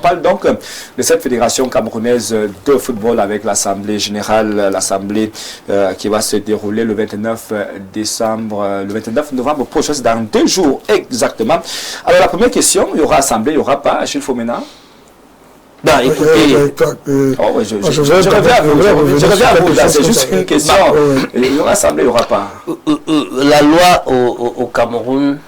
parle donc de cette fédération camerounaise de football avec l'Assemblée générale, l'Assemblée qui va se dérouler le 29 novembre prochain, c'est dans 2 jours exactement. Alors la première question, il y aura Assemblée, il n'y aura pas, Achille Fomena? Non, écoutez, je reviens à vous, c'est juste une question. Il y aura Assemblée, il n'y aura pas. La loi au Cameroun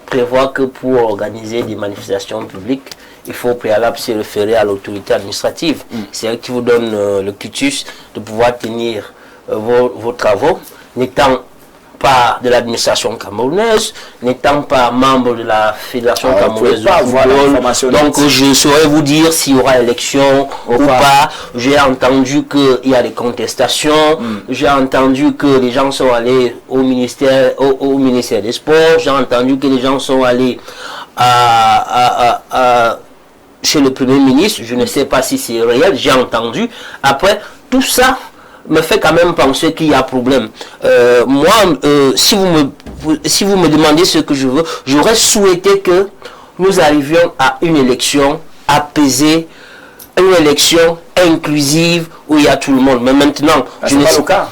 prévoit que pour organiser des manifestations publiques, il faut au préalable se référer à l'autorité administrative. C'est elle qui vous donne le quitus de pouvoir tenir vos travaux, n'étant pas de l'administration camerounaise, n'étant pas membre de la Fédération camerounaise de football. Donc je saurais vous dire s'il y aura élection ou pas. J'ai entendu qu'il y a des contestations, j'ai entendu que les gens sont allés au ministère des Sports, j'ai entendu que les gens sont allés chez le Premier ministre, je ne sais pas si c'est réel, j'ai entendu. Après, tout ça me fait quand même penser qu'il y a problème. Moi, si vous me demandez ce que je veux, j'aurais souhaité que nous arrivions à une élection apaisée, une élection inclusive où il y a tout le monde. Mais maintenant, ce n'est pas le cas.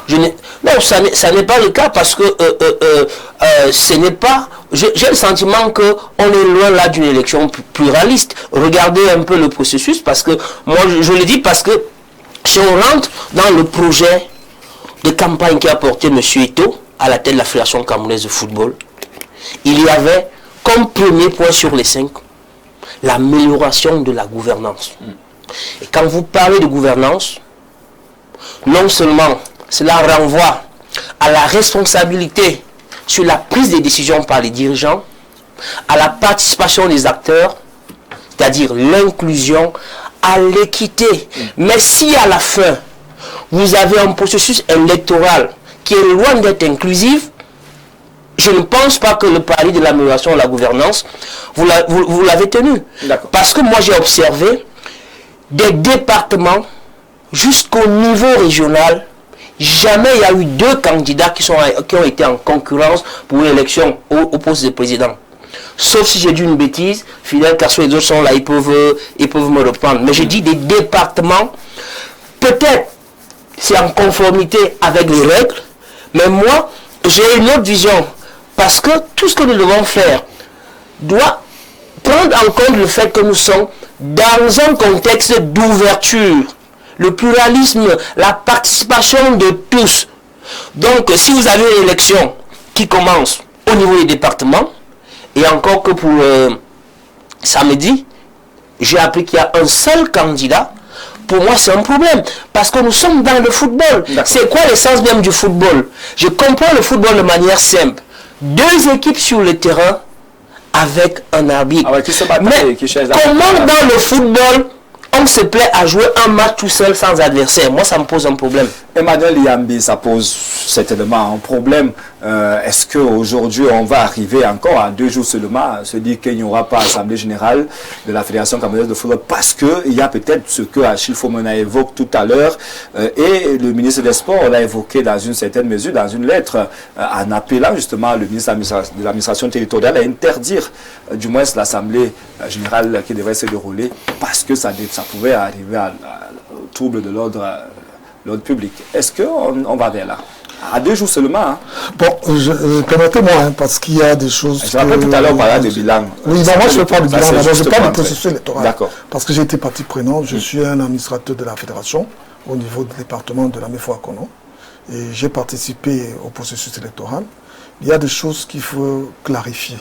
Non, ça n'est pas le cas parce que ce n'est pas... J'ai le sentiment qu'on est loin là d'une élection pluraliste. Regardez un peu le processus parce que, moi je le dis parce que si on rentre dans le projet de campagne qui a porté M. Ito à la tête de la Fédération camerounaise de football, il y avait comme premier point sur les 5 l'amélioration de la gouvernance. Et quand vous parlez de gouvernance, non seulement cela renvoie à la responsabilité sur la prise des décisions par les dirigeants, à la participation des acteurs, c'est-à-dire l'inclusion, à l'équité. Mais si à la fin, vous avez un processus électoral qui est loin d'être inclusif, je ne pense pas que le pari de l'amélioration de la gouvernance, vous l'avez tenu. Parce que moi j'ai observé des départements jusqu'au niveau régional, jamais il y a eu 2 candidats qui ont été en concurrence pour une élection au poste de président. Sauf si j'ai dit une bêtise, Fidel Castro et les autres sont là, ils peuvent me reprendre. Mais je dis des départements, peut-être c'est en conformité avec les règles, mais moi, j'ai une autre vision. Parce que tout ce que nous devons faire doit prendre en compte le fait que nous sommes dans un contexte d'ouverture. Le pluralisme, la participation de tous. Donc, si vous avez une élection qui commence au niveau des départements, et encore que pour samedi, j'ai appris qu'il y a un seul candidat. Pour moi, c'est un problème. Parce que nous sommes dans le football. C'est quoi l'essence même du football? Je comprends le football de manière simple. 2 équipes sur le terrain avec un arbitre. Mais comment dans le football, on se plaît à jouer un match tout seul sans adversaire? Moi, ça me pose un problème. Emmanuel Yambi, ça pose certainement un problème. Est-ce qu'aujourd'hui, on va arriver encore à 2 jours seulement à se dire qu'il n'y aura pas Assemblée générale de la Fédération camerounaise de football? Parce qu'il y a peut-être ce que Achille Fomena évoque tout à l'heure et le ministre des Sports l'a évoqué dans une certaine mesure, dans une lettre, en appelant justement le ministre de l'administration territoriale à interdire du moins l'Assemblée générale qui devrait se dérouler parce que ça pouvait arriver au trouble de l'ordre public. Est-ce qu'on va vers là? À 2 jours seulement. Hein. Bon, permettez-moi, parce qu'il y a des choses... Je rappelle tout à l'heure, on parlait de bilan. Oui, non, moi je ne parle de bilan, d'abord je parle du processus électoral. D'accord. Parce que j'ai été partie prenante, je suis un administrateur de la fédération au niveau du département de la Méfoakono. Et j'ai participé au processus électoral. Il y a des choses qu'il faut clarifier.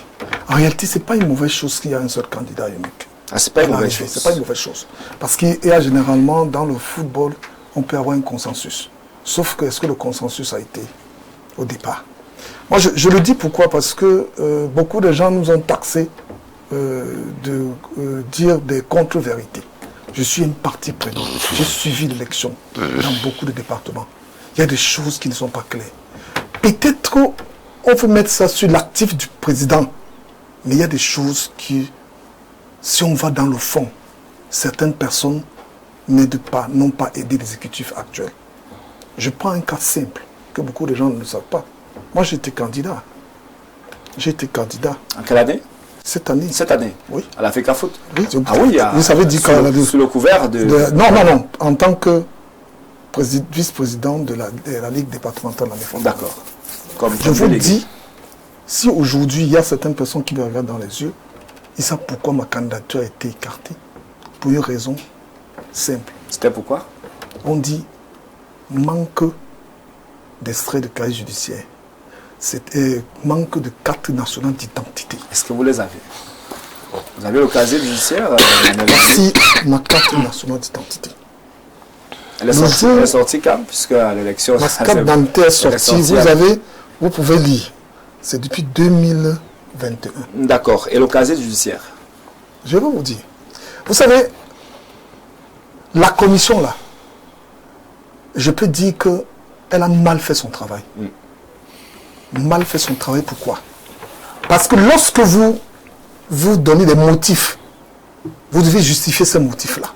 En réalité, ce n'est pas une mauvaise chose qu'il y a un seul candidat unique. Ah, c'est pas une mauvaise chose. C'est pas une mauvaise chose. Parce qu'il y a généralement, dans le football, on peut avoir un consensus. Sauf que, est-ce que le consensus a été au départ? Moi, je le dis pourquoi? Parce que beaucoup de gens nous ont taxés de dire des contre-vérités. Je suis une partie prenante. J'ai suivi l'élection dans beaucoup de départements. Il y a des choses qui ne sont pas claires. Peut-être qu'on peut mettre ça sur l'actif du président. Mais il y a des choses qui, si on va dans le fond, certaines personnes n'ont pas aidé l'exécutif actuel. Je prends un cas simple, que beaucoup de gens ne savent pas. Moi, j'étais candidat. En quelle année? Cette année. Cette année, Oui. À l'Africa Foot. Oui, Ah oui, vous savez dit quand sous le couvert de... Non, en tant que vice-président de la Ligue départementale de la défense. D'accord. Comme Je vous délégué. dis, si aujourd'hui il y a certaines personnes qui me regardent dans les yeux, ils savent pourquoi ma candidature a été écartée. Pour une raison simple. C'était pourquoi? On dit manque d'extrait de casier judiciaire. Manque de carte nationale d'identité. Est-ce que vous les avez? Vous avez le casier judiciaire Voici ma carte nationale d'identité. Elle est sortie quand? Puisque à l'élection... Ma carte d'identité est sortie. Vous pouvez lire. C'est depuis 2021. D'accord. Et le casier judiciaire? Je vais vous dire. Vous savez, la commission là, je peux dire qu'elle a mal fait son travail. Mal fait son travail, pourquoi? Parce que lorsque vous donnez des motifs, vous devez justifier ces motifs-là.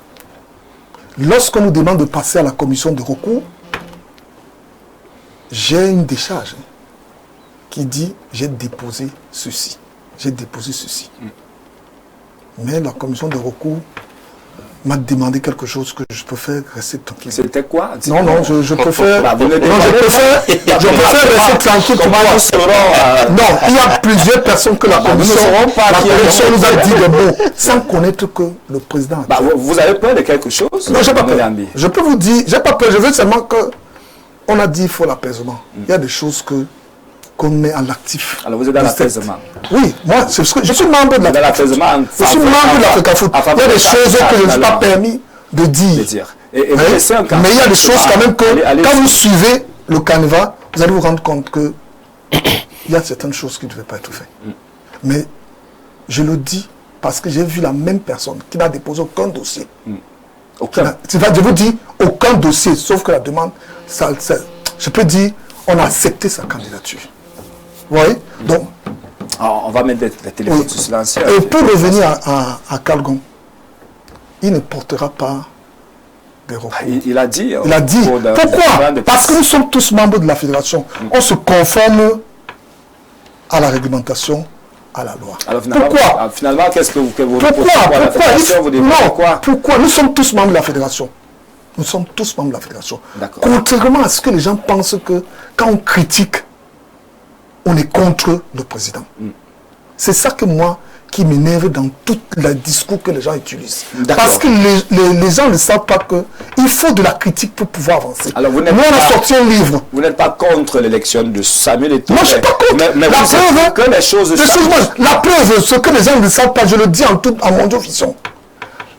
Lorsqu'on nous demande de passer à la commission de recours, j'ai une décharge qui dit j'ai déposé ceci. J'ai déposé ceci. Mais la commission de recours m'a demandé quelque chose que je préfère rester tranquille. C'était quoi? Non, je préfère... Bah, je préfère rester tranquille. Non, il y a plusieurs personnes que la commission nous a dit des mots sans connaître que le président a dit. Vous avez peur de quelque chose? Non, j'ai pas peur. Je peux vous dire, j'ai pas peur. Je veux seulement que... On a dit qu'il faut l'apaisement. Il y a des choses qu'on met à l'actif. Alors vous êtes dans l'apaisement? Oui, moi, je suis membre de l'apaisement. Je suis membre de l'Africa Foot. Il y a des choses que je ne suis pas permis de dire. Mais il y a des choses quand même que, quand vous suivez le canevas, vous allez vous rendre compte que il y a certaines choses qui ne devaient pas être faites. Mais je le dis parce que j'ai vu la même personne qui n'a déposé aucun dossier. Je vous dis aucun dossier, sauf que la demande, je peux dire, on a accepté sa candidature. Vous voyez? Donc, on va mettre les téléphones sur silencieux. Et pour revenir à Kalgon, il ne portera pas des recours. Il a dit. Il a dit. Pourquoi? Parce que nous sommes tous membres de la fédération. On se conforme à la réglementation, à la loi. Alors, pourquoi? Finalement, qu'est-ce que vous Pourquoi? Nous sommes tous membres de la fédération. Nous sommes tous membres de la fédération. Contrairement à ce que les gens pensent que quand on critique, on est contre le président. C'est ça que moi, qui m'énerve dans tout le discours que les gens utilisent. Parce que les gens ne savent pas qu'il faut de la critique pour pouvoir avancer. Alors nous, on a sorti un livre. Vous n'êtes pas contre l'élection de Samuel Eto'o? Moi, je ne suis pas contre. Mais la preuve, que les choses la preuve, ce que les gens ne savent pas, je le dis en mon vision.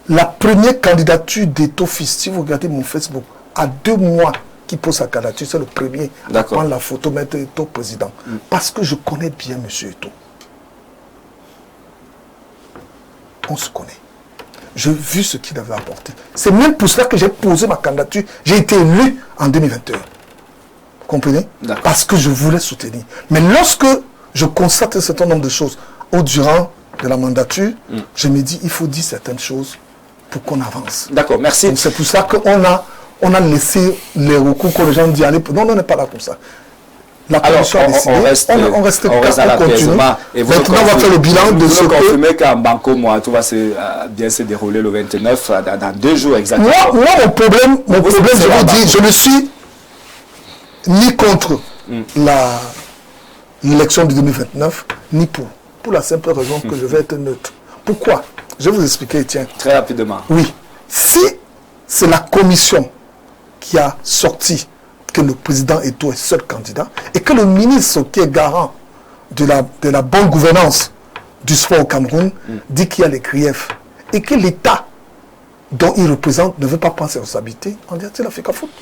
La première candidature d'Eto'o Fils, si vous regardez mon Facebook, à 2 mois qui pose sa candidature, c'est le premier à prendre la photo, mettre Eto'o président. Parce que je connais bien M. Eto'o. On se connaît. J'ai vu ce qu'il avait apporté. C'est même pour cela que j'ai posé ma candidature. J'ai été élu en 2021. Vous comprenez? Parce que je voulais soutenir. Mais lorsque je constate un certain nombre de choses durant de la mandature, je me dis il faut dire certaines choses pour qu'on avance. D'accord, merci. C'est pour ça qu'on a laissé les recours que les gens disent allez. Non, on n'est pas là pour ça. La commission a décidé, on reste à l'apaisement. Maintenant, on va faire le bilan de ce que... Vous confirmez qu'en Banco tout va bien se dérouler le 29, dans 2 jours exactement. Moi mon problème, je vous dis, je ne suis ni contre l'élection de 2029, ni pour. Pour la simple raison que je vais être neutre. Pourquoi? Je vais vous expliquer, tiens. Très rapidement. Oui. Si c'est la commission qui a sorti que le président Eto'o est seul candidat et que le ministre qui est garant de la bonne gouvernance du sport au Cameroun dit qu'il y a les griefs et que l'État dont il représente ne veut pas prendre ses responsabilités, on dirait qu'il a fait qu'à foutre.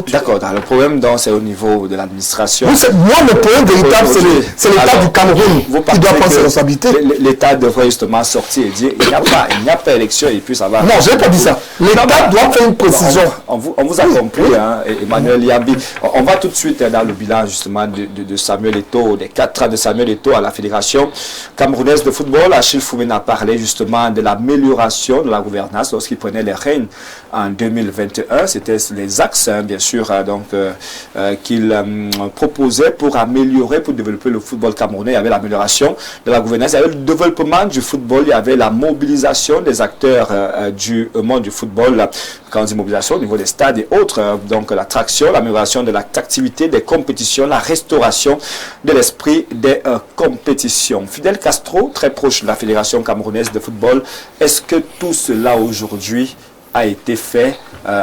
D'accord, le problème c'est au niveau de l'administration. Moi, le problème véritable, c'est l'État du Cameroun qui doit prendre ses responsabilités. L'État devrait justement sortir et dire il n'y a pas élection et puis ça va. Non, je n'ai pas dit ça. L'État doit faire une précision. On vous a compris, hein, Emmanuel Yambi. On va tout de suite dans le bilan justement de Samuel Eto'o, des 4 ans de Samuel Eto'o à la Fédération camerounaise de football. Achille Foumine a parlé justement de l'amélioration de la gouvernance lorsqu'il prenait les règnes en 2021. C'était les axes, hein, bien sûr, qu'il proposait pour améliorer, pour développer le football camerounais. Il y avait l'amélioration de la gouvernance, il y avait le développement du football, il y avait la mobilisation des acteurs du monde du football, quand on dit mobilisation au niveau des stades et autres, donc l'attraction, l'amélioration de l'activité des compétitions, la restauration de l'esprit des compétitions. Fidel Castro, très proche de la Fédération camerounaise de football, est-ce que tout cela aujourd'hui a été fait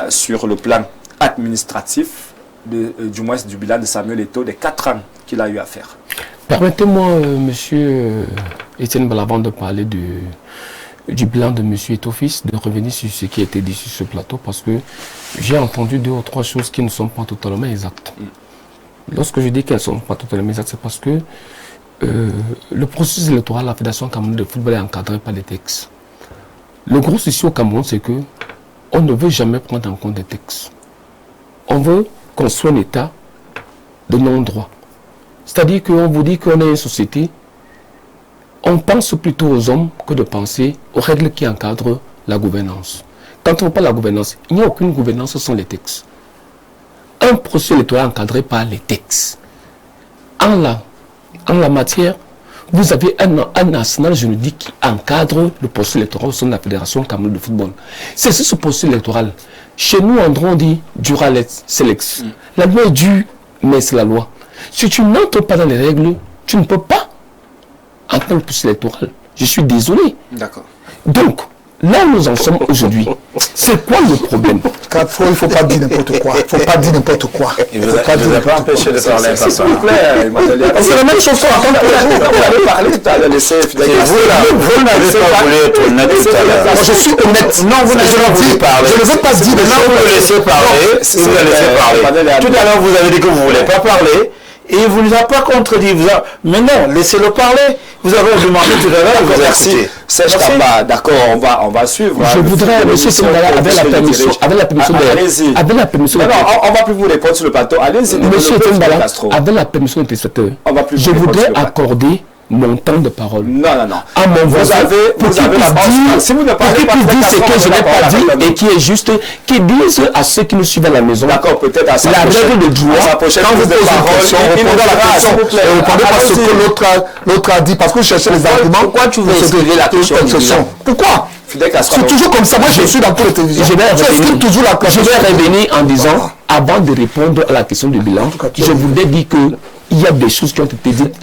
sur le plan administratif, du moins du bilan de Samuel Eto'o, des 4 ans qu'il a eu à faire? Permettez-moi, monsieur Étienne Balavant, de parler du bilan de monsieur Eto'o fils, de revenir sur ce qui a été dit sur ce plateau, parce que j'ai entendu 2 ou 3 choses qui ne sont pas totalement exactes. Lorsque je dis qu'elles ne sont pas totalement exactes, c'est parce que le processus électoral de la Fédération camerounaise de football est encadré par les textes. Le gros souci au Cameroun, c'est que on ne veut jamais prendre en compte des textes. On veut qu'on soit un État de non-droit. C'est-à-dire qu'on vous dit qu'on est une société, on pense plutôt aux hommes que de penser aux règles qui encadrent la gouvernance. Quand on parle de la gouvernance, il n'y a aucune gouvernance sans les textes. Un processus électoral encadré par les textes. En la matière, vous avez un arsenal juridique qui encadre le processus électoral au sein de la Fédération camerounaise de football. C'est ce processus électoral. Chez nous, on dit dura c'est l'ex. La loi est dure, mais c'est la loi. Si tu n'entres pas dans les règles, tu ne peux pas entrer le processus électoral. Je suis désolé. D'accord. Donc, là où nous en sommes aujourd'hui, c'est quoi le problème? Il ne faut pas dire n'importe quoi. Il ne faut pas dire n'importe quoi. Il ne vous a pas empêché de parler. S'il vous plaît, c'est la même chose qu'on entend tous les jours. Vous avez parlé tout à l'heure, laissez Fidel Castro. Vous n'avez pas voulu être honnête tout à l'heure. Je suis honnête. Non, vous n'avez pas voulu parler. Je ne veux pas dire. Maintenant, vous le laissez parler. Vous le laissez parler. Tout à l'heure, vous avez dit que vous ne voulez pas parler. Et il ne vous a pas contredit. Mais non, laissez-le parler. Vous avez demandé tout à l'heure, vous avez écouté. Serge Kamba, d'accord, on va suivre. Je voudrais, M. Singala, avec la permission allez-y. Avec la permission non, on ne va plus vous répondre sur le plateau. Allez-y, M. Singala, avec la permission du téléspectateur, je voudrais accorder mon temps de parole. Non. À mon voisin, vous avez la base. Si vous ne parlez pas, dire ce que je n'ai pas dit et qui est juste, qui disent à ceux qui nous suivent à la maison. D'accord, peut-être à la règle de droit. Quand vous posez une question, répondez à la question. Répondez pas ce que l'autre a dit, parce que vous cherchez les arguments. Pourquoi tu veux esquiver la question? Pourquoi? C'est toujours comme ça. Moi, je suis dans toutes les télévisions. Je vais revenir en disant, avant de répondre à la question du bilan, je voudrais dire que il y a des choses qui ont été dites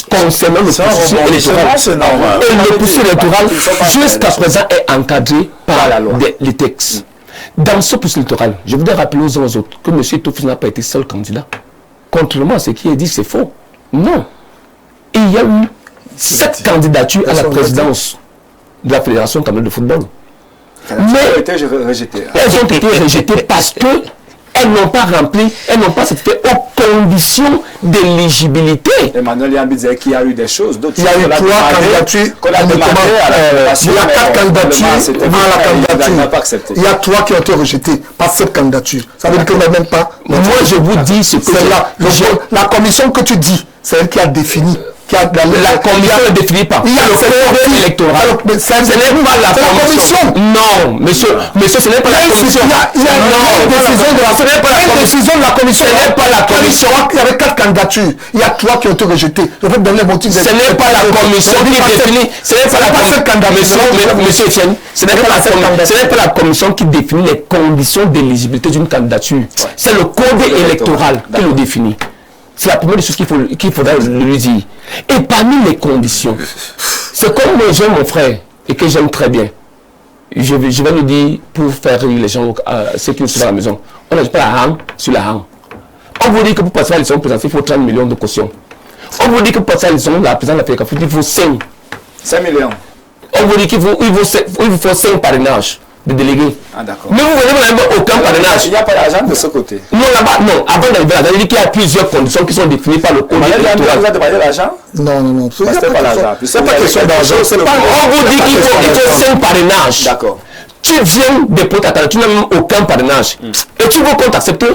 concernant le processus électoral. Et le processus électoral, jusqu'à présent, est encadré par les textes. Dans ce processus électoral, je voudrais rappeler aux uns aux autres que M. Eto'o n'a pas été seul candidat. Contrairement à ce qui est dit, c'est faux. Non. Il y a eu 7 candidatures à la présidence de la Fédération camerounaise de football. Mais elles ont été rejetées parce que elles n'ont pas rempli, elles n'ont pas satisfait aux conditions d'éligibilité. Emmanuel Yambi disait qu'il y a eu des choses, d'autres. Il y a eu 3 candidatures. Il y a 4 candidatures à la candidature. Il y a 3 qui ont été rejetées par cette candidature. Ça veut dire que même pas. Moi, je vous dis ce que la commission que tu dis, c'est elle qui a défini. La commission ne définit pas. Il y a le code électoral. Ce n'est pas la commission. Non, monsieur, ce n'est pas la commission. Il y a une décision de la commission. Ce n'est pas la commission. Il y avait 4 candidatures. Il y a 3 qui ont été rejetées. Je vais te donner les motifs. Ce n'est pas la commission qui définit. Ce n'est pas la commission. Monsieur Etienne, ce n'est pas la commission qui définit les conditions d'éligibilité d'une candidature. C'est le code électoral qui le définit. C'est la première des choses qu'il faudra lui dire. Et parmi les conditions, c'est comme moi j'aime mon frère et que j'aime très bien. Je vais lui dire pour faire rire les gens, ceux qui nous suivent à la maison. On n'a pas la hangue sur la hangue. On vous dit que pour passer à l'élection présidentielle, il faut 30 millions de caution. On vous dit que pour passer à l'élection, la présidente de la Fédération, il faut 5 millions. On vous dit qu'il faut 5 parrainages de délégués. Ah, d'accord. Mais vous n'avez aucun parrainage. Il n'y a pas d'argent de ce côté. Non, là-bas, non. Avant d'arriver là, il dit qu'il y a plusieurs conditions qui sont définies par le code électoral. Vous avez demandé l'argent? Non. C'est pas l'argent. C'est pas question d'argent. On vous dit qu'il faut 5 parrainages. D'accord. Tu viens déposer ta candidature, tu n'as même aucun parrainage. Et tu veux qu'on t'accepte? Et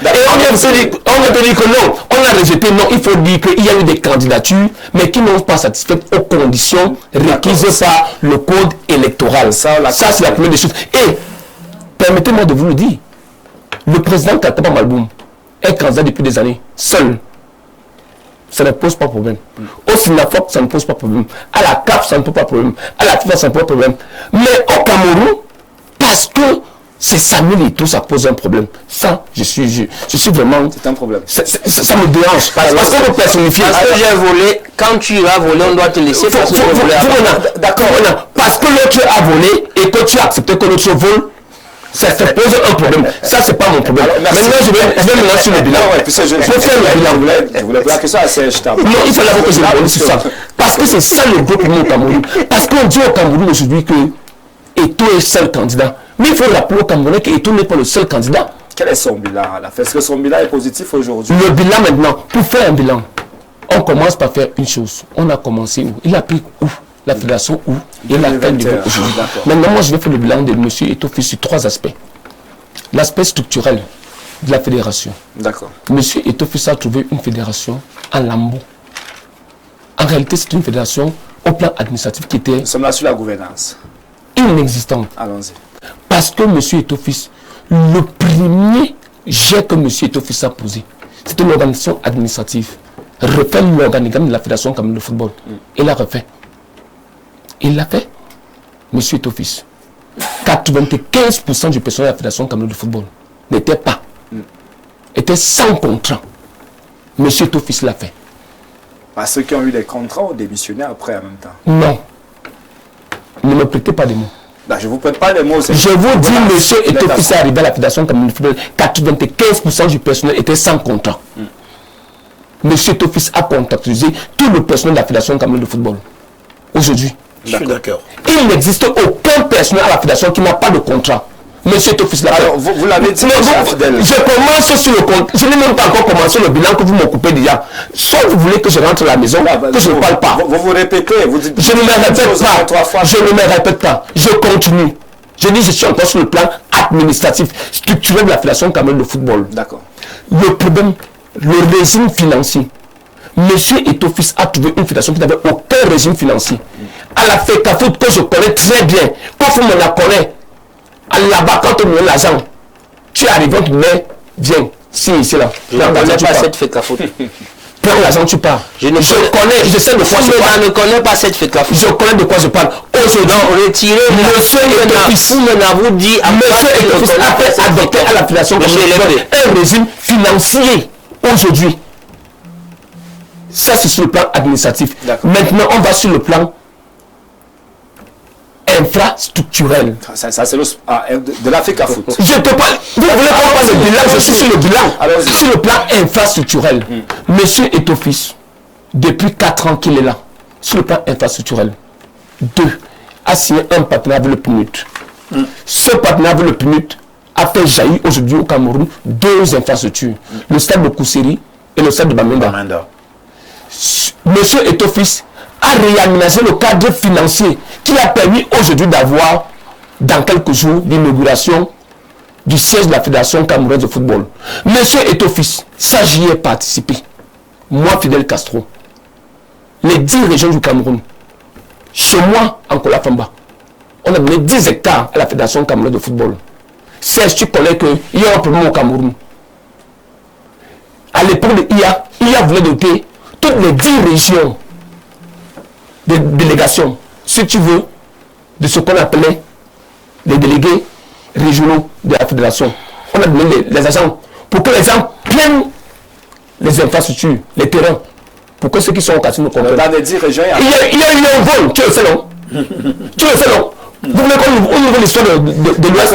on vient te dire que non, on a rejeté. Non, il faut dire qu'il y a eu des candidatures, mais qui n'ont pas satisfait aux conditions requises par le code électoral. Ça c'est la première des choses. Et permettez-moi de vous le dire, le président Kataba Malboum est candidat depuis des années, seul. Ça ne pose pas de problème. Au SINAFOP, ça ne pose pas de problème. À la CAF, ça ne pose pas de problème. À la FIFA, ça ne pose pas de problème. Mais au Cameroun, parce que c'est Samuel Eto'o, ça pose un problème. Ça, je suis vraiment... C'est un problème. Ça me dérange. Parce qu'on veut personnifier. Parce que j'ai volé, quand tu as volé, on doit te laisser parce que tu as volé. D'accord, parce que l'autre a volé et que tu as accepté que l'autre vole, ça te pose un problème. Ça, c'est pas mon problème. Alors, maintenant, je vais me lancer sur le bilan. Je voulais dire que ça, c'est... Non, il fallait que je me sur ça. Parce que c'est ça le gros problème au Cameroun. Parce qu'on dit au Cameroun aujourd'hui que Eto'o est le seul candidat. Mais il faut rappeler au Camerounais que Eto'o n'est pas le seul candidat. Quel est son bilan? Est-ce que son bilan est positif aujourd'hui? Le bilan maintenant, pour faire un bilan, on commence par faire une chose. On a commencé où? Il a pris où? La fédération où? Et la fin du groupe aujourd'hui. Maintenant, moi, je vais faire le bilan de M. Eto'o sur 3 aspects. L'aspect structurel de la fédération. D'accord. M. Eto'o a trouvé une fédération en lambeaux. En réalité, c'est une fédération au plan administratif qui était... Nous sommes là sur la gouvernance. Inexistante. Allons-y. Parce que M. Eto'o, le premier jet que M. Eto'o a posé, c'était une organisation administrative. Refaire l'organigramme de la fédération comme le football. Il l'a refait. Il l'a fait, M. Eto'o. 95% du personnel de la Fédération camerounaise de football n'était pas, était sans contrat. M. Eto'o l'a fait. Parce ceux qui ont eu des contrats ont démissionné après en même temps. Non. Ne me prêtez pas des mots. Là, je ne vous prête pas des mots. Je vous dis, M. Eto'o est arrivé à la Fédération camerounaise de football. 95% du personnel était sans contrat. M. Eto'o a contractualisé tout le personnel de la Fédération camerounaise de football. Aujourd'hui. Je suis d'accord. Il n'existe aucun personnel à la fédération qui n'a pas de contrat. Monsieur Eto'o l'a fait. Vous l'avez dit, je commence sur le compte. Je n'ai même pas encore commencé le bilan que vous m'occupez déjà. Soit vous voulez que je rentre à la maison, que je ne parle pas. Vous répétez, vous dites... Je ne me répète pas. Je ne me répète pas. Je continue. Je dis, je suis encore sur le plan administratif, structurel de la Fédération camerounaise de football. D'accord. Le problème, le régime financier. Monsieur Eto'o a trouvé une fédération qui n'avait aucun régime financier. À la FECAFOOT que je connais très bien, quand vous me la connaissez, là-bas, quand on me donne l'argent, tu arrives, on te met, viens, si ici là. Je ne connais pas cette FECAFOOT. Prends l'argent, tu pars. Je connais, je sais de quoi je parle. Je ne connais pas cette FECAFOOT. Je connais de quoi je parle. Aujourd'hui, retirez monsieur Eto'o vous dit a fait adopter à la fédération un régime financier aujourd'hui. Ça, c'est sur le plan administratif. Maintenant, on va sur le plan infrastructurel. Ça c'est de la FECAFOOT. Je te parle. Vous voulez qu'on parle de bilan? Je suis sur le bilan. Sur le plan infrastructurel. Monsieur Eto'o, depuis 4 ans qu'il est là, sur le plan infrastructurel, 2, a signé un partenariat avec le PNUD. Ce partenariat avec le PNUD a fait jaillir aujourd'hui au Cameroun 2 infrastructures. Le stade de Kousseri et le stade de Bamenda. Monsieur Eto'o a réaménagé le cadre financier qui a permis aujourd'hui d'avoir dans quelques jours l'inauguration du siège de la Fédération camerounaise de football. Monsieur Eto'o, ça j'y ai participé. Moi, Fidel Castro, les 10 régions du Cameroun, chez moi, en Kolafamba, on a donné 10 hectares à la Fédération camerounaise de football. Serge, tu connais qu'il y a un problème au Cameroun. À l'époque de IA voulait doter toutes les 10 régions de délégations, si tu veux, de ce qu'on appelait les délégués régionaux de la fédération. On a donné les agents pour que les gens prennent les infrastructures, les terrains, pour que ceux qui sont au casino comprennent. Dans les 10 régions, il y a eu un vol, tu le sais non? Tu le sais non? Vous voulez qu'on ouvre l'histoire de l'Ouest?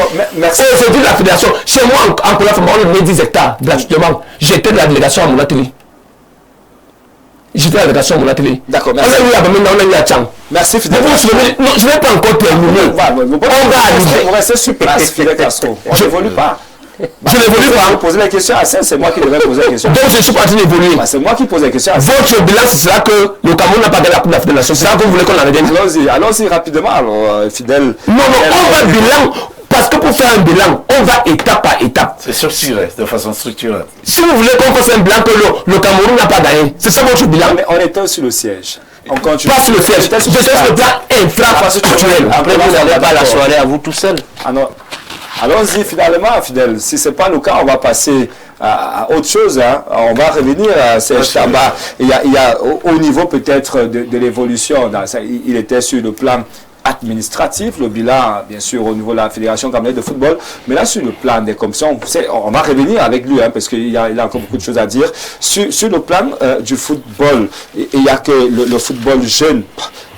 Aujourd'hui, la fédération, chez moi, en Kolafamba, on a donné 10 hectares gratuitement. J'étais de la délégation à mon atelier. J'étais à la délégation à mon atelier. D'accord, merci. On a eu à Bamenda, on a eu à Tchang. Merci Fidel. Non, je n'ai pas encore terminé. On va arriver. Vous restez sur place, Fidel Castro. On n'évolue pas. Je n'évolue pas. Poser la question à ça, c'est moi qui devrais poser la question. Donc je suis pas en train d'évoluer. C'est moi qui pose la question à ça. Votre bilan, c'est là que le Cameroun n'a pas gagné la Coupe d'Afrique des Nations. C'est là que vous voulez qu'on en revienne. Allons-y rapidement, alors, Fidèle. Non, on va bilan. Parce que pour faire un bilan, on va étape par étape. C'est structuré, de façon structurée. Si vous voulez qu'on fasse un bilan que le Cameroun n'a pas gagné, c'est ça votre bilan. Mais on était sur le siège. On continue. Pas sur le siège. Je suis sur le plan infrastructurel. Après, vous n'allez pas la soirée à vous tout seul. Allons-y finalement, Fidèle. Si ce n'est pas le cas, on va passer à autre chose. Hein. On va revenir à Serge Tamba. Il y a au niveau peut-être de l'évolution. Il était sur le plan administratif, le bilan, bien sûr, au niveau de la Fédération camerounaise de football, mais là, sur le plan des commissions, on va revenir avec lui, hein, parce qu'il y a encore beaucoup de choses à dire. Sur le plan du football, il n'y a que le football jeune.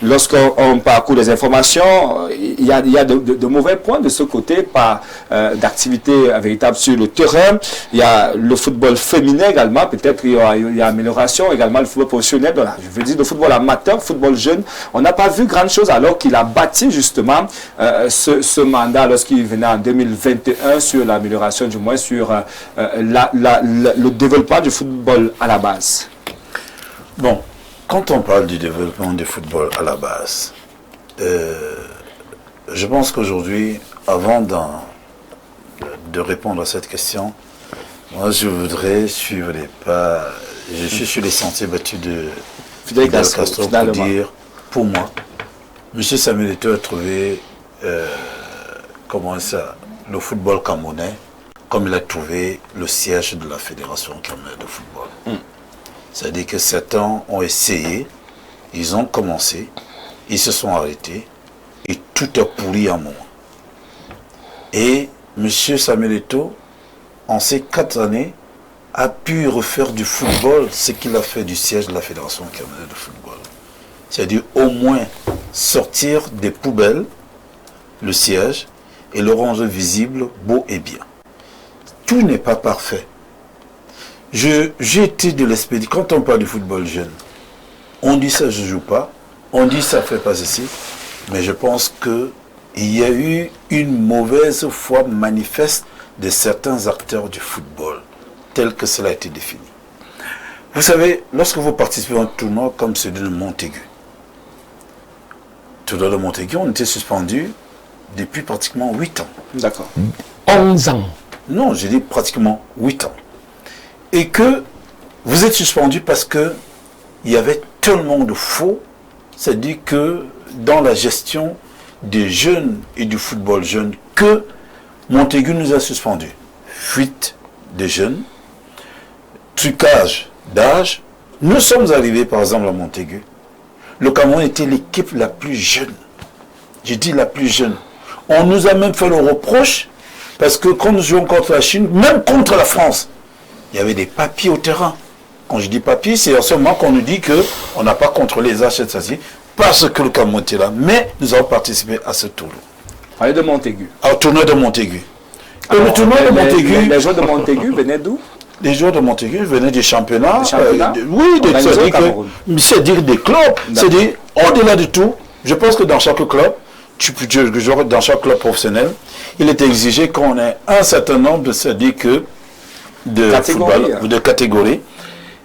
Lorsqu'on parcourt les informations, il y a de mauvais points de ce côté, pas d'activité véritable sur le terrain. Il y a le football féminin également, peut-être il y a amélioration, également le football professionnel, je veux dire le football amateur, football jeune. On n'a pas vu grand chose alors qu'il a bâti justement ce mandat lorsqu'il venait en 2021 sur l'amélioration, du moins sur le développement du football à la base. Bon. Quand on parle du développement du football à la base, je pense qu'aujourd'hui, avant de répondre à cette question, moi je voudrais suivre les pas. Je suis sur les sentiers battus de Fidel Castro pour dire, pour moi, M. Samuel Eto'o a trouvé le football camerounais comme il a trouvé le siège de la Fédération camerounaise de football. C'est-à-dire que certains ont essayé, ils ont commencé, ils se sont arrêtés, et tout a pourri à un moment. Et M. Samuel Eto'o, en ces 4 années, a pu refaire du football ce qu'il a fait du siège de la Fédération camerounaise de football. C'est-à-dire au moins sortir des poubelles le siège et le rendre visible, beau et bien. Tout n'est pas parfait. J'ai été de l'expédition. Quand on parle du football jeune, on dit ça je ne joue pas, on dit ça fait pas ceci, mais je pense qu'il y a eu une mauvaise foi manifeste de certains acteurs du football, tel que cela a été défini. Vous savez, lorsque vous participez à un tournoi comme celui de Montaigu, on était suspendu depuis pratiquement 8 ans. D'accord. 11 ans. Non, j'ai dit pratiquement 8 ans. Et que vous êtes suspendu parce qu'il y avait tellement de faux, c'est-à-dire que dans la gestion des jeunes et du football jeune, que Montaigu nous a suspendus. Fuite des jeunes, trucage d'âge. Nous sommes arrivés par exemple à Montaigu. Le Cameroun était l'équipe la plus jeune. J'ai dit la plus jeune. On nous a même fait le reproche parce que quand nous jouons contre la Chine, même contre la France, il y avait des papiers au terrain. Quand je dis papier, c'est en ce moment qu'on nous dit qu'on n'a pas contrôlé les achats de Sassi parce que le Cameroun était là. Mais nous avons participé à ce tournoi. Allez de Montaigu. Au tournoi de Montaigu. Alors, le tournoi de Montaigu. Les joueurs de Montaigu venaient d'où? Les joueurs de Montaigu venaient des championnats. Oui, c'est-à-dire des clubs. C'est-à-dire, au-delà de tout, je pense que dans chaque club, dans chaque club professionnel, il est exigé qu'on ait un certain nombre de catégories.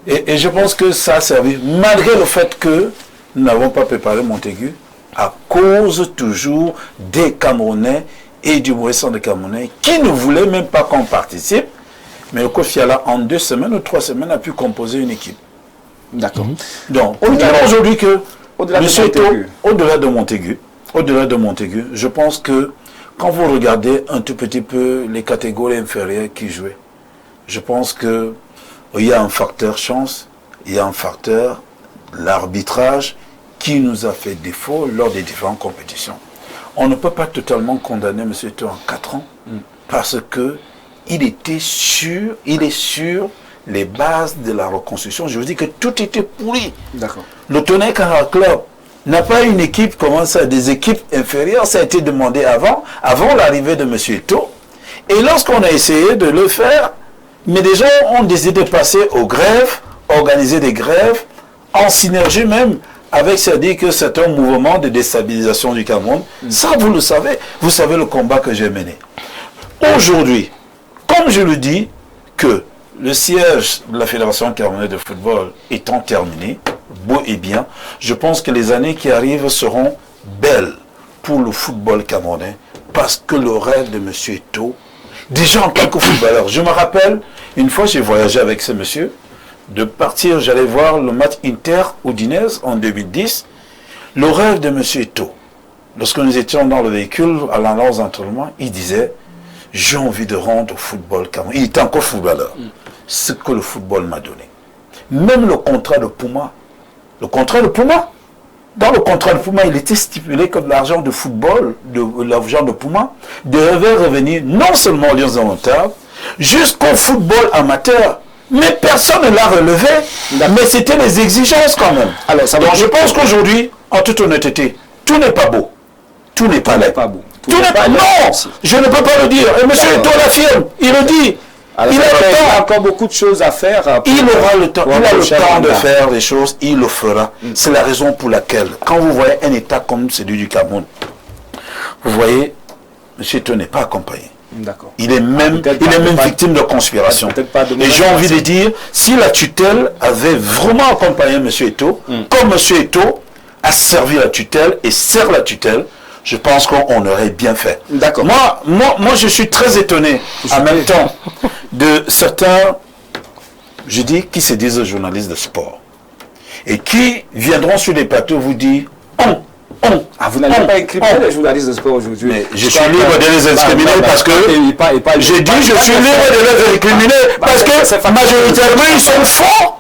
Et je pense que ça a servi, malgré le fait que nous n'avons pas préparé Montaigu, à cause toujours des Camerounais et du Bressan de Camerounais qui ne voulaient même pas qu'on participe. Mais le coach Fiala, en 2 semaines ou 3 semaines, a pu composer une équipe. D'accord. Donc, on dit aujourd'hui que au-delà de Montaigu, je pense que quand vous regardez un tout petit peu les catégories inférieures qui jouaient, je pense qu'il y a un facteur chance, il y a un facteur l'arbitrage qui nous a fait défaut lors des différentes compétitions. On ne peut pas totalement condamner M. Eto'o en 4 ans parce que il est sur les bases de la reconstruction. Je vous dis que tout était pourri. D'accord. Le Tonnerre Canal Club n'a pas une équipe, comment ça, des équipes inférieures. Ça a été demandé avant l'arrivée de M. Eto'o. Et lorsqu'on a essayé de le faire, mais des gens ont décidé de passer aux grèves, organiser des grèves, en synergie même avec, c'est-à-dire que c'est un mouvement de déstabilisation du Cameroun. Ça, vous le savez. Vous savez le combat que j'ai mené. Aujourd'hui, quand comme je le dis, que le siège de la Fédération camerounaise de football étant terminé, beau et bien, je pense que les années qui arrivent seront belles pour le football camerounais, parce que le rêve de M. Eto'o, déjà en tant que footballeur, je me rappelle, une fois j'ai voyagé avec ce monsieur, de partir, j'allais voir le match Inter-Udinese en 2010, le rêve de M. Eto'o, lorsque nous étions dans le véhicule, allant aux entraînements, il disait, j'ai envie de rendre au football camerounais. Il était encore footballeur. Ce que le football m'a donné. Même le contrat de Puma, dans le contrat de Puma, il était stipulé que l'argent de football, l'argent de Puma, devait revenir non seulement aux Lions indomptables, jusqu'au football amateur. Mais personne ne l'a relevé. Mais c'était les exigences quand même. Alors, donc je pense qu'aujourd'hui, en toute honnêteté, tout n'est pas beau. Tout n'est pas laid. Tout n'est pas... Non, je ne peux pas le dire. Et M. Eto'o l'affirme, il le dit. Alors, il a encore beaucoup de choses à faire. Il aura le temps, il a le temps de faire les choses, il le fera. C'est la raison pour laquelle, quand vous voyez un État comme celui du Cameroun, vous voyez, M. Eto'o n'est pas accompagné. D'accord. Il est même victime de conspiration. Et j'ai envie de dire, si la tutelle avait vraiment accompagné M. Eto'o, comme M. Eto'o a servi la tutelle et sert la tutelle, je pense qu'on aurait bien fait. D'accord. Moi, je suis très étonné en même temps de certains, je dis, qui se disent journalistes de sport et qui viendront sur les plateaux vous dire vous n'allez pas incriminé les journalistes de sport aujourd'hui. Mais je suis libre de les incriminer parce que j'ai dit je suis libre de les incriminer parce que majoritairement ils sont faux.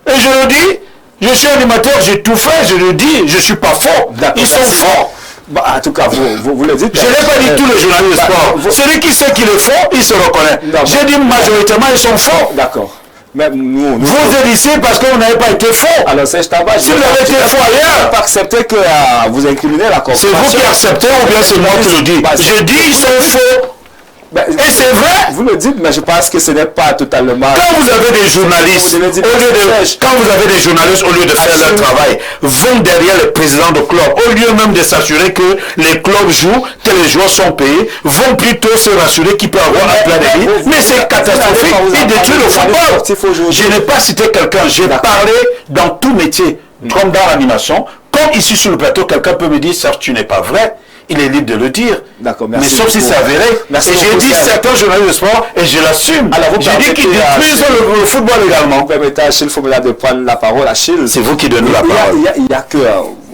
Et je le dis, je suis animateur, j'ai tout fait, je le dis, je ne suis pas faux. Ils sont faux. En tout cas, vous le dites. Je n'ai pas dit tous les journalistes de sport. Celui qui sait qu'il est faux, il se reconnaît. J'ai dit majoritairement ils sont faux. D'accord. Même nous, vous êtes ici parce que vous n'avez pas été faux. Alors c'est tabac. Si vous avez été faux ailleurs, pas accepter que vous incriminez la corporation. C'est vous qui acceptez ou bien c'est moi qui le dis. Je dis ils sont faux. Et c'est vrai. Vous le dites, mais je pense que ce n'est pas totalement. Quand vous avez des journalistes, au lieu de faire leur travail, vont derrière le président de club, au lieu même de s'assurer que les clubs jouent, que les joueurs sont payés, vont plutôt se rassurer qu'il peut avoir un plan de vie. Mais c'est catastrophique. Il détruit le football. Je n'ai pas cité quelqu'un. J'ai parlé dans tout métier, comme dans l'animation. Comme ici sur le plateau, quelqu'un peut me dire, ça, tu n'es pas vrai. Il est libre de le dire. D'accord, mais sauf si c'est avéré. Et j'ai dit certains journalistes de sport et je l'assume. J'ai dit qu'ils détruisent le football également. Vous permettez à Achille Fomela de prendre la parole. Achille, c'est vous qui donnez la parole. Il y a que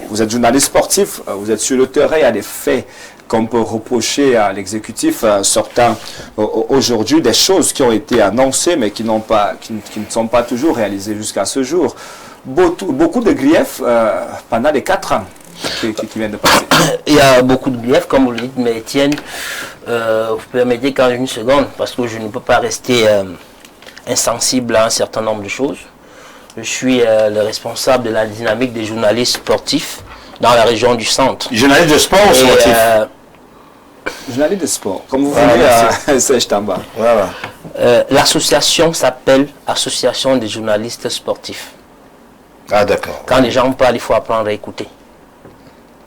vous êtes journaliste sportif, vous êtes sur le terrain, il y a des faits qu'on peut reprocher à l'exécutif sortant aujourd'hui, des choses qui ont été annoncées mais qui ne sont pas toujours réalisées jusqu'à ce jour. Beaucoup de griefs pendant les 4 ans. Qui vient de passer. Il y a beaucoup de griefs, comme vous le dites, mais Étienne, vous permettez quand même une seconde, parce que je ne peux pas rester insensible à un certain nombre de choses. Je suis le responsable de la dynamique des journalistes sportifs dans la région du centre. Journaliste de sport ou sportif Journaliste de sport, comme vous voulez, Serge Tamba. Voilà. L'association s'appelle Association des journalistes sportifs. Ah d'accord. Quand les gens parlent, il faut apprendre à écouter.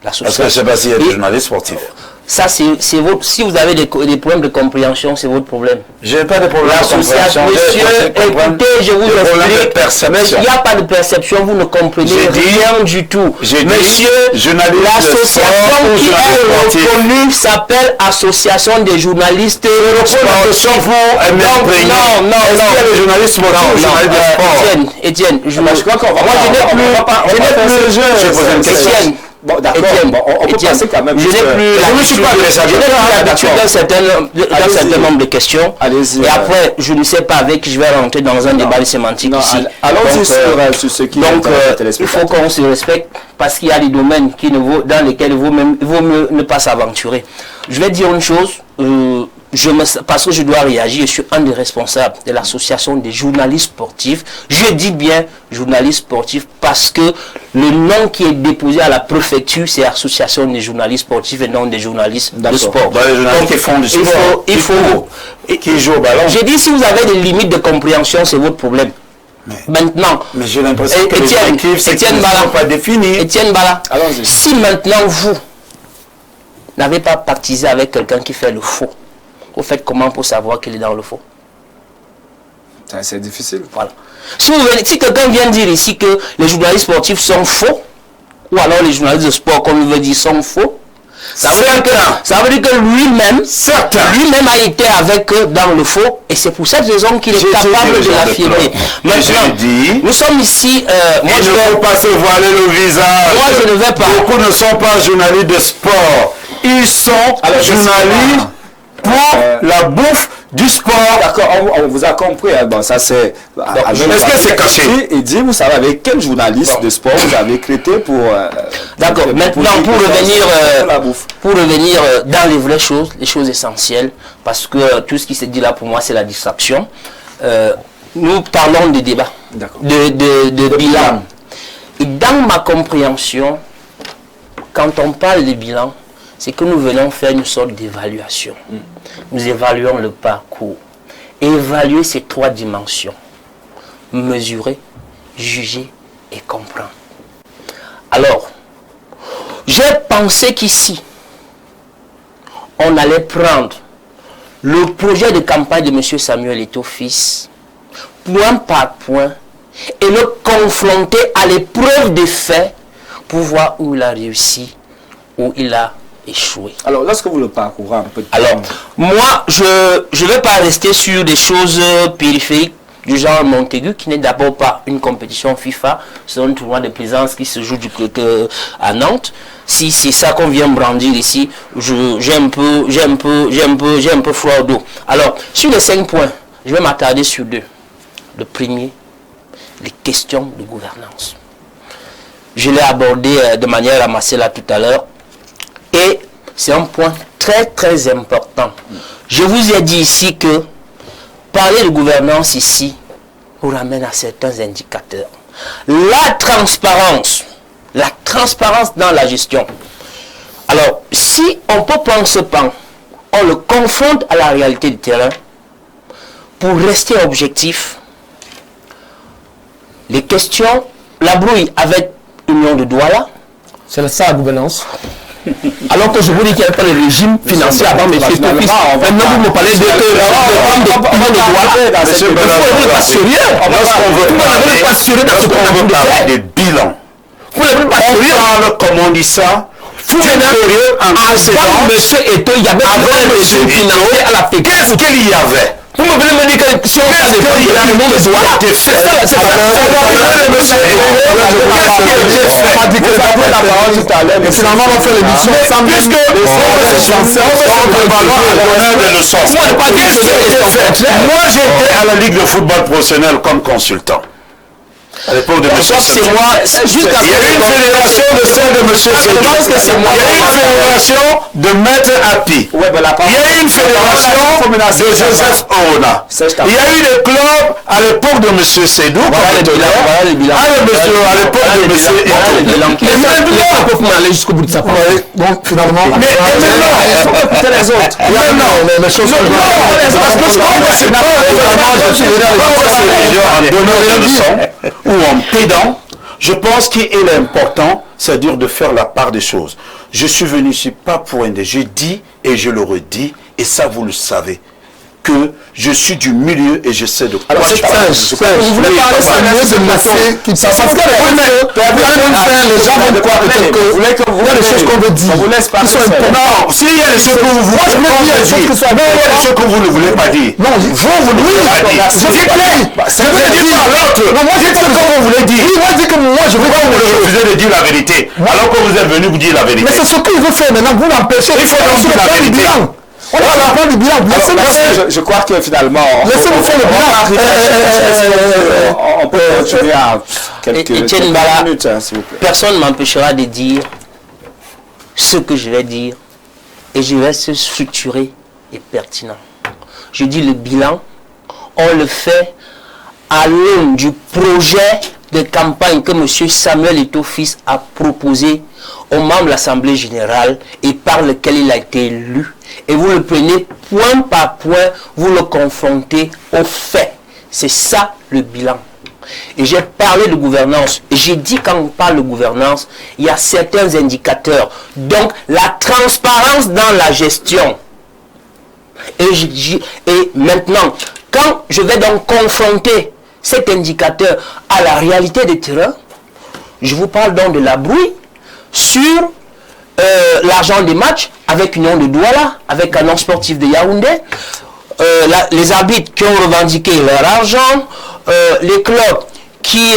Parce que je ne sais pas s'il y a des journalistes sportifs. Ça, c'est votre... Si vous avez des problèmes de compréhension, c'est votre problème. Je n'ai pas de problème de compréhension. Monsieur, écoutez, je vous explique. Mais il n'y a pas de perception, vous ne comprenez rien du tout. Monsieur, l'association qui est reconnue s'appelle Association des journalistes sportifs. Non. Est-ce qu'il y a des journalistes sportifs ou des journalistes de sport? Étienne, je crois qu'on va pas... Je pose une question. Bon, d'accord, on peut passer quand même. Je n'ai plus l'habitude d'un certain nombre de questions. Allez-y. Et après, je ne sais pas avec qui je vais rentrer dans un débat de sémantique ici. Allons-y sur ce qui est il faut qu'on se respecte parce qu'il y a des domaines dans lesquels il vaut mieux ne pas s'aventurer. Je vais dire une chose. Parce que je dois réagir, je suis un des responsables de l'association des journalistes sportifs. Je dis bien journalistes sportifs parce que le nom qui est déposé à la préfecture, c'est l'association des journalistes sportifs et non des journalistes de sport. Les journalistes qui font du sport, qui jouent au ballon. J'ai dit, si vous avez des limites de compréhension, c'est votre problème. Maintenant, mais j'ai l'impression que les équipes, Étienne Bala, pas définies. Étienne Bala, si maintenant vous n'avez pas pactisé avec quelqu'un qui fait le faux, vous faites comment pour savoir qu'il est dans le faux? C'est difficile. Voilà. Si quelqu'un vient dire ici que les journalistes sportifs sont faux, ou alors les journalistes de sport, comme il veut dire, sont faux, ça veut dire que lui-même a été avec eux dans le faux, et c'est pour cette raison qu'il est capable de l'affirmer. Maintenant, nous sommes ici. Moi, je ne veux pas se voiler le visage. Moi, je ne vais pas. Beaucoup ne sont pas journalistes de sport. Ils sont journalistes pour la bouffe du sport. D'accord, on vous a compris. Bon, ça c'est. Est-ce que c'est caché? Et dis, vous savez avec quel journaliste de sport vous avez traité pour. D'accord, maintenant pour revenir dans les vraies choses, les choses essentielles, parce que tout ce qui se dit là pour moi c'est la distraction. Nous parlons de débat, de bilan. Et dans ma compréhension, quand on parle de bilan, c'est que nous venons faire une sorte d'évaluation. Nous évaluons le parcours. Et évaluer ces 3 dimensions. Mesurer, juger et comprendre. Alors, j'ai pensé qu'ici, on allait prendre le projet de campagne de M. Samuel Eto'o-Fils, point par point, et le confronter à l'épreuve des faits pour voir où il a réussi, où il a échoué. Alors, lorsque vous le parcourez un peu de temps... Alors, moi, je ne vais pas rester sur des choses périphériques du genre Montaigu, qui n'est d'abord pas une compétition FIFA, c'est un tournoi de plaisance qui se joue à Nantes. Si c'est ça qu'on vient brandir ici, j'ai un peu froid au dos. Alors, sur les 5 points, je vais m'attarder sur 2. Le premier, les questions de gouvernance. Je l'ai abordé de manière ramassée là tout à l'heure. Et c'est un point très très important. Je vous ai dit ici que parler de gouvernance ici vous ramène à certains indicateurs. La transparence dans la gestion. Alors, si on peut prendre ce pan, on le confronte à la réalité du terrain, pour rester objectif, les questions, la brouille avec Union de Douala, c'est ça la gouvernance. Alors que je vous dis qu'il n'y avait pas de régime financier avant M. Eto'o-Fils. Maintenant vous me parlez de Douala. Monsieur Bernard, vous n'êtes pas sérieux. Vous n'êtes pas sérieux dans ce qu'on veut parler des bilans. Vous n'êtes pas sérieux. On parle, comme on dit ça, Avant M. Eto'o, il y avait un régime financier à la PK. Qu'est-ce qu'il y avait? Vous me voulez me dire que si on parle de prix, il y a le nom de Douala. C'est ça, c'est ça. Mais finalement, on va faire l'émission sans même... Moi, j'étais à la Ligue de football professionnel comme consultant. À l'époque de M. c'est moi, jusqu'à il y a eu une fédération de celle de M. Sédou. Il y a eu une fédération de Maître Api. Il y a eu une fédération de Joseph Oona. Il y a eu des clubs à l'époque de M. Sédou. À l'époque de M. Il faut aller jusqu'au bout de sa parole. Donc finalement... Mais écoutez les autres. Les choses ou en pédant, je pense qu'il est important, c'est-à-dire de faire la part des choses. Je suis venu ici pas pour un je dis et je le redis, et ça vous le savez, que je suis du milieu et j'essaie de... Alors c'est vous voulez parler de masser qui passe parce que les gens vont croire peut-être que il y a des choses qu'on veut dire qui sont importantes. Non, s'il y a des choses que vous voulez que vous ne voulez pas dire. Non, vous ne voulez pas dire. Je veux dire par l'autre. Non, moi j'ai dit que vous voulez dire. Oui, moi je dis que moi je veux pas vous refuser de dire la vérité. Alors que vous êtes venu vous dire la vérité. Mais c'est ce qu'il veut faire maintenant, vous l'empêchez. Il faut donc dire la vérité. On va faire du bilan. Je crois que finalement... Laissez-nous faire le bilan. On peut continuer à quelques minutes, s'il vous plaît. Personne ne m'empêchera de dire ce que je vais dire et je reste structuré et pertinent. Je dis le bilan, on le fait à l'aune du projet de campagne que M. Samuel Eto'o-Fils a proposé aux membres de l'Assemblée Générale et par lequel il a été élu. Et vous le prenez point par point, vous le confrontez aux faits. C'est ça le bilan. Et j'ai parlé de gouvernance. Et j'ai dit quand on parle de gouvernance, il y a certains indicateurs. Donc la transparence dans la gestion. Et maintenant, Quand je vais donc confronter cet indicateur à la réalité des terrains, je vous parle donc de la brouille sur l'argent des matchs avec Union de Douala, avec Canon Sportif de Yaoundé, les arbitres qui ont revendiqué leur argent, les clubs qui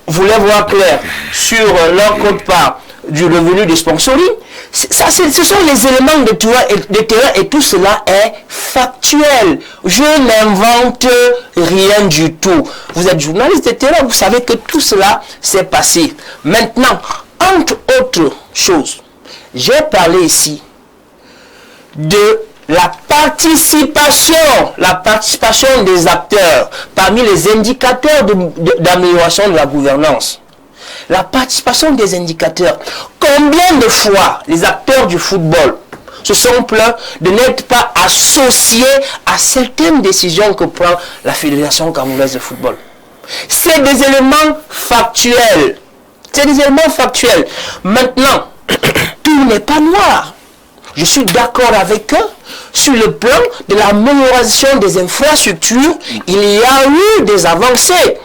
voulaient voir clair sur leur quote-part du revenu des sponsoring. Ce sont les éléments de terrain et tout cela est factuel. Je n'invente rien du tout. Vous êtes journaliste de terrain, vous savez que tout cela s'est passé. Maintenant, entre autres choses, j'ai parlé ici de la participation des acteurs parmi les indicateurs d'amélioration de la gouvernance. La participation des indicateurs. Combien de fois les acteurs du football se sont plaints de n'être pas associés à certaines décisions que prend la Fédération camerounaise de football? C'est des éléments factuels. C'est des éléments factuels. Maintenant, tout n'est pas noir. Je suis d'accord avec eux sur le plan de l'amélioration des infrastructures. Il y a eu des avancées.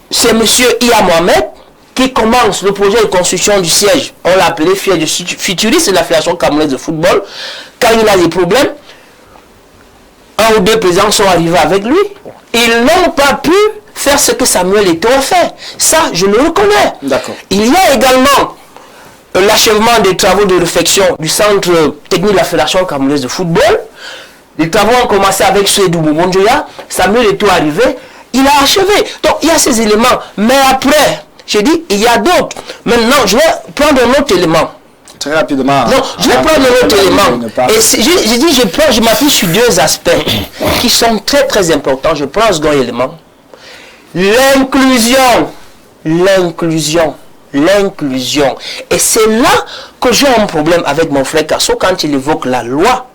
C'est M. Iya Mohamed qui commence le projet de construction du siège. On l'a appelé siège futuriste de la Fédération camerounaise de football. Quand il a des problèmes, un ou deux présidents sont arrivés avec lui. Ils n'ont pas pu faire ce que Samuel Eto'o a fait. Ça, je le reconnais. D'accord. Il y a également l'achèvement des travaux de réfection du centre technique de la Fédération camerounaise de football. Les travaux ont commencé avec Souedou Momonjoya. Samuel Eto'o est arrivé. Il a achevé. Donc, il y a ces éléments. Mais après, j'ai dit, il y a d'autres. Maintenant, je vais prendre un autre élément. Très rapidement. Non, je vais prendre un autre élément. Et j'ai dit, je m'appuie sur deux aspects qui sont très très importants. Je prends un second élément. L'inclusion. Et c'est là que j'ai un problème avec mon frère Kasso quand il évoque la loi.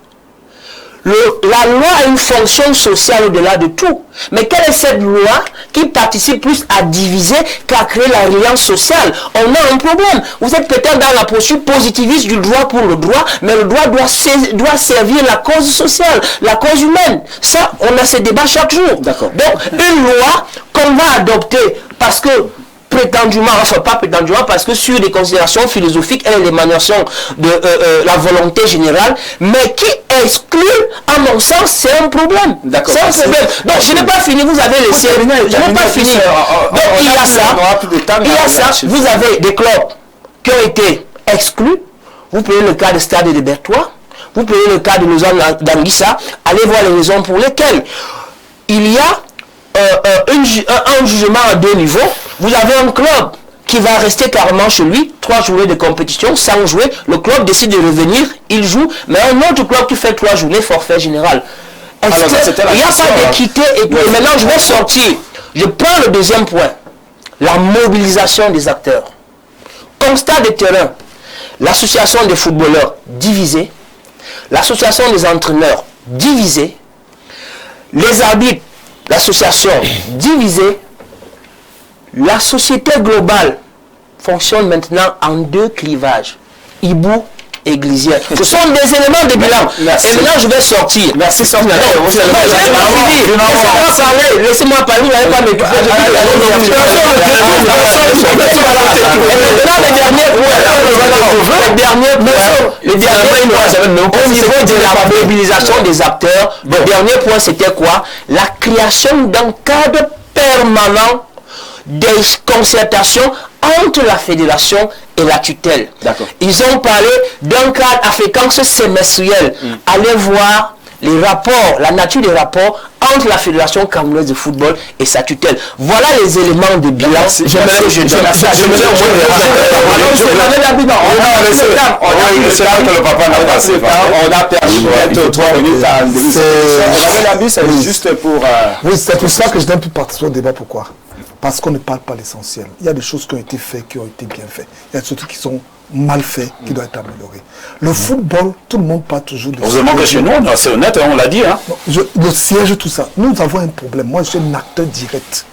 La loi a une fonction sociale au-delà de tout. Mais quelle est cette loi qui participe plus à diviser qu'à créer la reliance sociale? On a un problème. Vous êtes peut-être dans la posture positiviste du droit pour le droit, mais le droit doit servir la cause sociale, la cause humaine. Ça, on a ces débats chaque jour. D'accord. Donc, une loi qu'on va adopter parce que prétendument, enfin pas prétendument, parce que sur des considérations philosophiques, elle est l'émanation de la volonté générale, mais qui exclut, à mon sens, c'est un problème. D'accord. C'est un problème. Donc, je n'ai pas fini, vous avez laissé. Je n'ai pas fini. Donc, il y a ça. Vous avez des clubs qui ont été exclus. Vous prenez le cas de Stade de Bertois, vous prenez le cas de Lausanne d'Anguissa, allez voir les raisons pour lesquelles il y a un jugement à deux niveaux. Vous avez un club qui va rester carrément chez lui, 3 journées de compétition, sans jouer. Le club décide de revenir, il joue, mais un autre club qui fait 3 journées, forfait général. Il n'y a pas d'équité. Et maintenant, je vais sortir. Je prends le deuxième point. La mobilisation des acteurs. Constat de terrain. L'association des footballeurs divisée. L'association des entraîneurs divisée. Les arbitres, l'association divisée. La société globale fonctionne maintenant en 2 clivages. Hibou et Glisière. Ce sont des éléments de bilan. Merci. Et maintenant, je vais sortir. Merci. Laissez-moi parler, vous n'allez pas m'écouter. Le dernier point, au niveau de la mobilisation des acteurs, le dernier point, c'était quoi? La création d'un cadre permanent des concertations entre la fédération et la tutelle. Ils ont parlé d'un cadre à fréquence semestrielle. Allez voir les rapports, la nature des rapports entre la Fédération camerounaise de football et sa tutelle. Voilà les éléments de bilan. On a perdu 3 minutes à c'est juste pour... Oui, c'est pour ça que je n'aime plus participer au débat. Pourquoi? Parce qu'on ne parle pas l'essentiel. Il y a des choses qui ont été faites, qui ont été bien faites. Il y a des trucs qui sont mal faits, qui doivent être améliorés. Le football, tout le monde parle toujours de... Heureusement que chez nous, c'est honnête, on l'a dit. Hein. Le siège, tout ça. Nous avons un problème. Moi, je suis un acteur direct.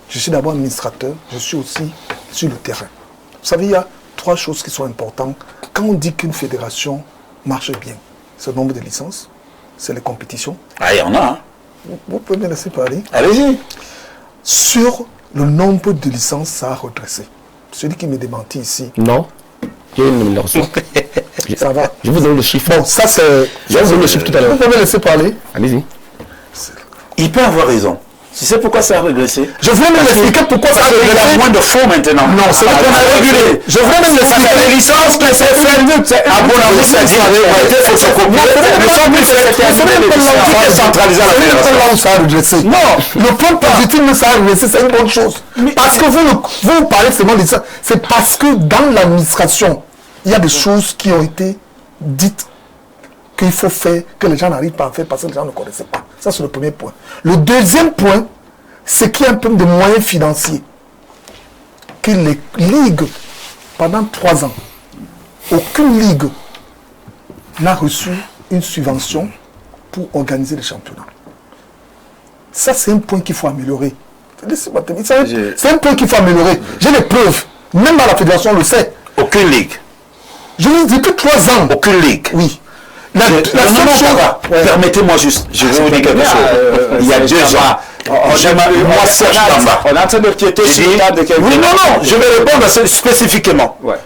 Je suis d'abord administrateur, je suis aussi sur le terrain. Vous savez, il y a 3 choses qui sont importantes. Quand on dit qu'une fédération marche bien, c'est le nombre de licences, c'est les compétitions. Ah, il y en a. Hein. vous pouvez me laisser parler. Allez-y. Sur le nombre de licences, ça a redressé. Celui qui me démentit ici. Non. Il y a une numération. Ça va. Je vous donne le chiffre. Bon, ça c'est... Je vous donne le chiffre tout à l'heure. Vous pouvez me laisser parler. Allez-y. Il peut avoir raison. Tu sais pourquoi ça a régressé? Je voulais même expliquer pourquoi ça a Il y a régressé. moins de faux maintenant. Non, c'est qu'on a régulé. Je voulais même expliquer. Les licences qui s'est faites à Bonavie, c'est-à-dire faut se copier. Non, le point positif, mais ça a régressé, c'est une bonne chose. Parce que vous parlez seulement de ça. C'est parce que dans l'administration, il y a des choses qui ont été dites qu'il faut faire, que les gens n'arrivent pas à faire parce que les gens ne connaissaient pas. Ça, c'est le premier point. Le deuxième point, c'est qu'il y a un peu de moyens financiers. Que les ligues, pendant 3 ans, aucune ligue n'a reçu une subvention pour organiser les championnats. Ça, c'est un point qu'il faut améliorer. C'est un point qu'il faut améliorer. J'ai les preuves. Même dans la fédération, on le sait. Aucune ligue. Je vous dis depuis 3 ans. Aucune ligue. Oui. La seule chose, permettez-moi juste, je vais vous dire quelque chose. Il y a 2 ans, moi Serge Tamba. On est en train de piéter sur le cadre de quelqu'un. Oui, non, je vais répondre spécifiquement. Ouais.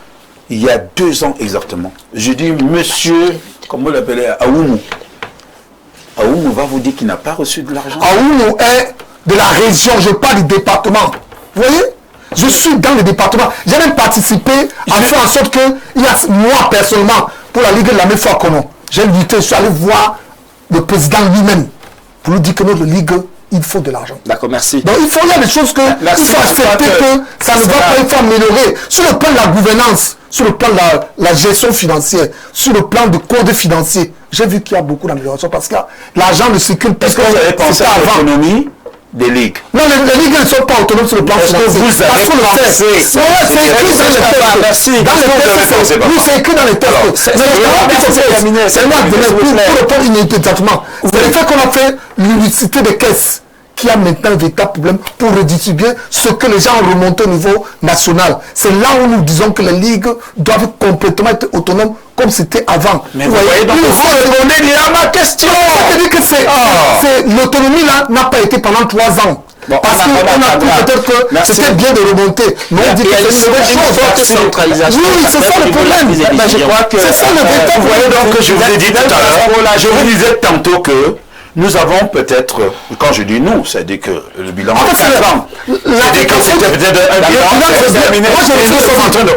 Il y a 2 ans exactement, je dis monsieur, comment vous l'appelez, Aoumou. Aoumou va vous dire qu'il n'a pas reçu de l'argent. Aoumou est de la région, je parle du département. Vous voyez? Je suis dans le département. J'ai même participé à faire en sorte que, moi personnellement, pour la Ligue de la Méfoakono, j'ai lutté, je suis allé voir le président lui-même pour lui dire que notre Ligue, il faut de l'argent. D'accord, merci. Donc il y a des choses que il faut accepter que ça ne va pas, il faut améliorer. Sur le plan de la gouvernance, sur le plan de la gestion financière, sur le plan du code financier, j'ai vu qu'il y a beaucoup d'améliorations parce que l'argent ne circule plus. Est-ce que vous avez pensé à l'autonomie des ligues? Non, les ligues ne sont pas autonomes sur le plan financier. Vous avez pensé. C'est écrit dans les textes. Merci. Oui, c'est écrit dans les textes. C'est moi pour répondre immédiatement. C'est le fait qu'on a fait l'unicité des caisses qui a maintenant un véritable problème pour redistribuer ce que les gens ont remonté au niveau national. C'est là où nous disons que les ligues doivent complètement être autonomes comme c'était avant. Mais vous voyez, donc vous répondez à ma question. C'est-à-dire que l'autonomie là n'a pas été pendant 3 ans. Bon, parce qu'on a cru peut-être que c'était bien de remonter. Mais on dit que c'est une mauvaise chose. Oui, c'est ça le problème. Je crois que c'est ça le véritable. Vous voyez donc que je vous ai dit tout à l'heure, je vous disais tantôt que nous avons peut-être, quand je dis nous, c'est-à-dire que le bilan de 4 ans, c'est-à-dire que c'était peut-être un bilan terminé. Moi, je en train de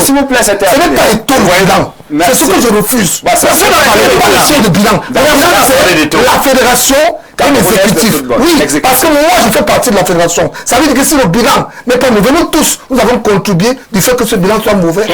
s'il vous plaît, c'était ce n'est pas étonnant. C'est ce que je refuse. Parce qu'on n'a pas le de bilan. La fédération et l'exécutif. Oui, parce que moi, je fais partie de la fédération. Ça veut dire que si le bilan n'est pas mauvais, nous tous, nous avons contribué du fait que ce bilan soit mauvais.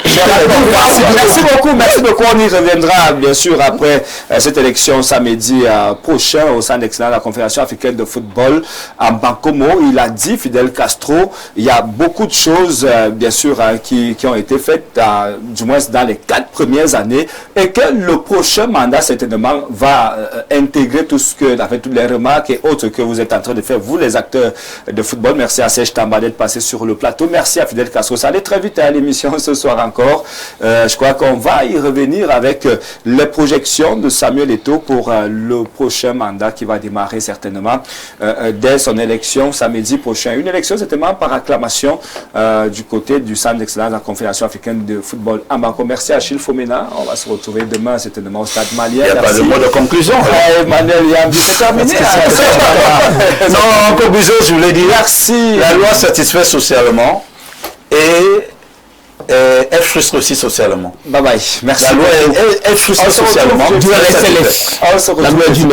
Merci beaucoup, merci beaucoup. On y reviendra, bien sûr, après cette élection samedi prochain au Centre d'excellence de la Confédération africaine de football à Bankomo. Il a dit, Fidel Castro, il y a beaucoup de choses, bien sûr, qui ont été faites, du moins dans les 4 premières années, et que le prochain mandat, certainement, va intégrer tout ce que, avec toutes les remarques et autres que vous êtes en train de faire, vous les acteurs de football. Merci à Serge Tamba d'être passé sur le plateau. Merci à Fidel Castro. Ça allait très vite à l'émission ce soir encore. Je crois qu'on va y revenir avec les projections de Samuel Eto'o pour le prochain mandat qui va démarrer certainement dès son élection samedi prochain. Une élection certainement par acclamation du côté du Centre d'excellence de la Confédération africaine de football à Bamako. Merci à Achille Fomena. On va se retrouver demain certainement au stade malien. Il n'y a pas de mot de conclusion. Emmanuel Yambi, c'est terminé. Non, en conclusion, je voulais dire, merci. La loi satisfait socialement et elle frustre aussi socialement. Bye bye. Merci. La loi elle frustre socialement. On se retrouve. La loi est d'une